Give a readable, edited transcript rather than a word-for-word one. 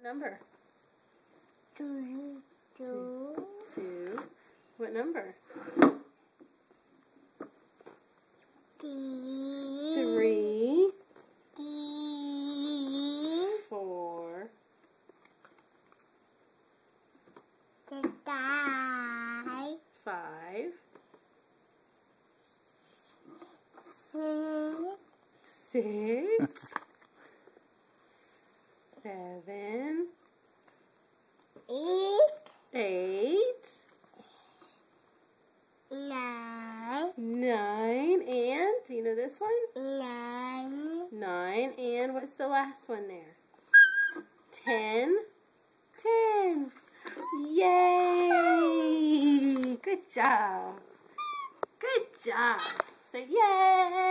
Number? 2. 2. What number? 3. 4. 5. 6. 7. 8. 9. And, do you know this one? 9. And what's the last one there? 10. 10. Yay! Good job. Good job. So, yay!